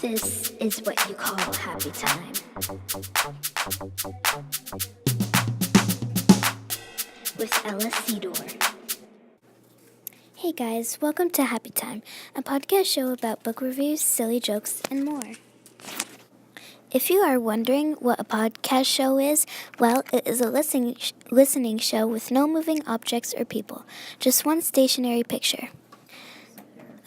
This is what you call happy time. With Ella Sedor. Hey guys, welcome to Happy Time, a podcast show about book reviews, silly jokes, and more. If you are wondering what a podcast show is, well, it is a listening show with no moving objects or people, just one stationary picture.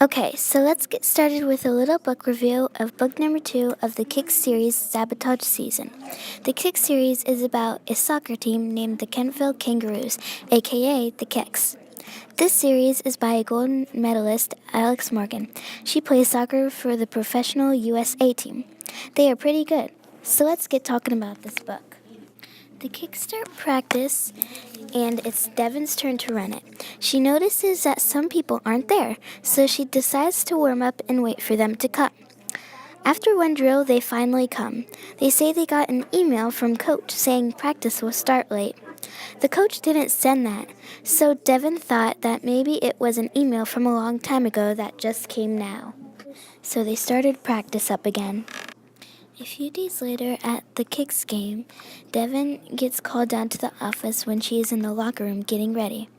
Okay, so let's get started with a little book review of book number 2 of the Kick series Sabotage Season. The Kick series is about a soccer team named the Kentville Kangaroos, aka the Kicks. This series is by a gold medalist, Alex Morgan. She plays soccer for the professional USA team. They are pretty good, so let's get talking about this book. The Kicks start practice, and it's Devon's turn to run it. She notices that some people aren't there, so she decides to warm up and wait for them to come. After one drill, they finally come. They say they got an email from Coach saying practice will start late. The coach didn't send that, so Devon thought that maybe it was an email from a long time ago that just came now. So they started practice up again. A few days later at the Kicks game, Devon gets called down to the office when she is in the locker room getting ready.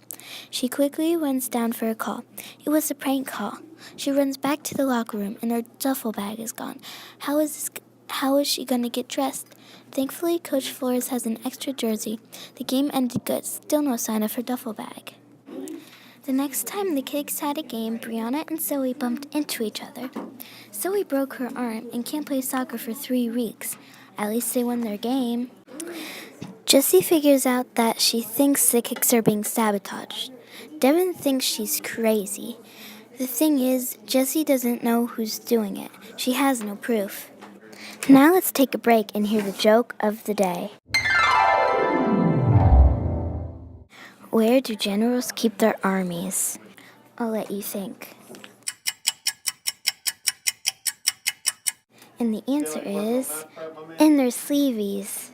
She quickly runs down for a call. It was a prank call. She runs back to the locker room and her duffel bag is gone. How is she going to get dressed? Thankfully, Coach Flores has an extra jersey. The game ended good. Still no sign of her duffel bag. The next time the Kicks had a game, Brianna and Zoe bumped into each other. Zoe broke her arm and can't play soccer for 3 weeks. At least they won their game. Jessie figures out that she thinks the Kicks are being sabotaged. Devon thinks she's crazy. The thing is, Jessie doesn't know who's doing it. She has no proof. Now let's take a break and hear the joke of the day. Where do generals keep their armies? I'll let you think. And the answer is in their sleeveys.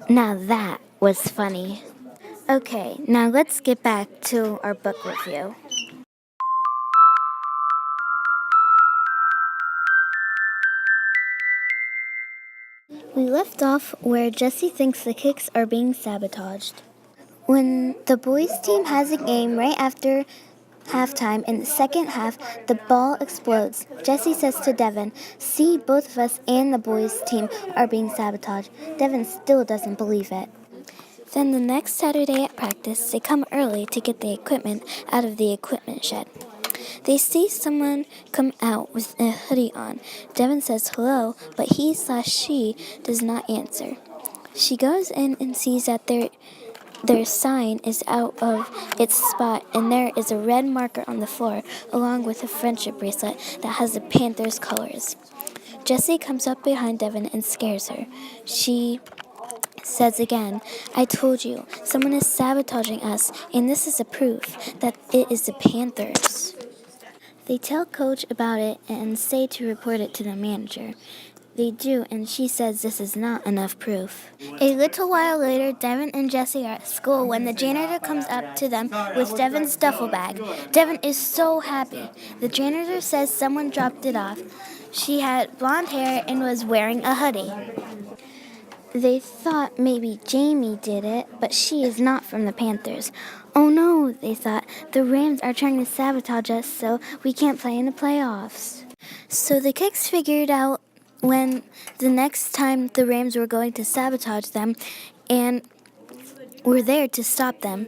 Now that was funny. Okay, now let's get back to our book review. We left off where Jessie thinks the Kicks are being sabotaged. When the boys' team has a game right after halftime, in the second half, the ball explodes. Jessie says to Devon, "See, both of us and the boys' team are being sabotaged." Devon still doesn't believe it. Then the next Saturday at practice, they come early to get the equipment out of the equipment shed. They see someone come out with a hoodie on. Devon says hello, but he/she does not answer. She goes in and sees that their sign is out of its spot, and there is a red marker on the floor, along with a friendship bracelet that has the Panthers' colors. Jessie comes up behind Devon and scares her. She says again, "I told you, someone is sabotaging us, and this is a proof that it is the Panthers." They tell Coach about it and say to report it to the manager. They do, and she says this is not enough proof. A little while later, Devon and Jessie are at school when the janitor comes up to them with Devon's duffel bag. Devon is so happy. The janitor says someone dropped it off. She had blonde hair and was wearing a hoodie. They thought maybe Jamie did it, but she is not from the Panthers. Oh no, they thought, the Rams are trying to sabotage us so we can't play in the playoffs. So the Kicks figured out when the next time the Rams were going to sabotage them and were there to stop them.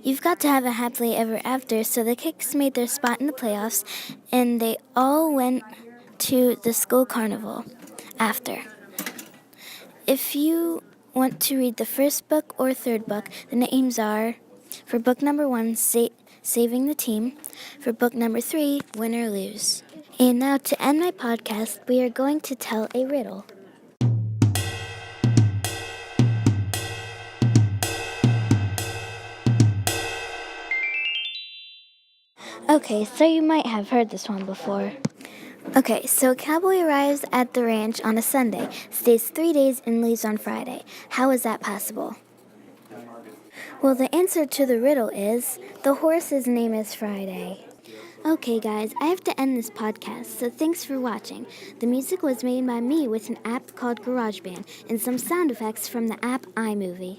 You've got to have a happily ever after, so the Kicks made their spot in the playoffs and they all went to the school carnival after. If you want to read the first book or third book, the names are, for book number 1, Saving the Team, for book number 3, Win or Lose. And now to end my podcast, we are going to tell a riddle. Okay, so you might have heard this one before. Okay, so a cowboy arrives at the ranch on a Sunday, stays 3 days, and leaves on Friday. How is that possible? Well, the answer to the riddle is the horse's name is Friday. Okay, guys, I have to end this podcast, so thanks for watching. The music was made by me with an app called GarageBand and some sound effects from the app iMovie.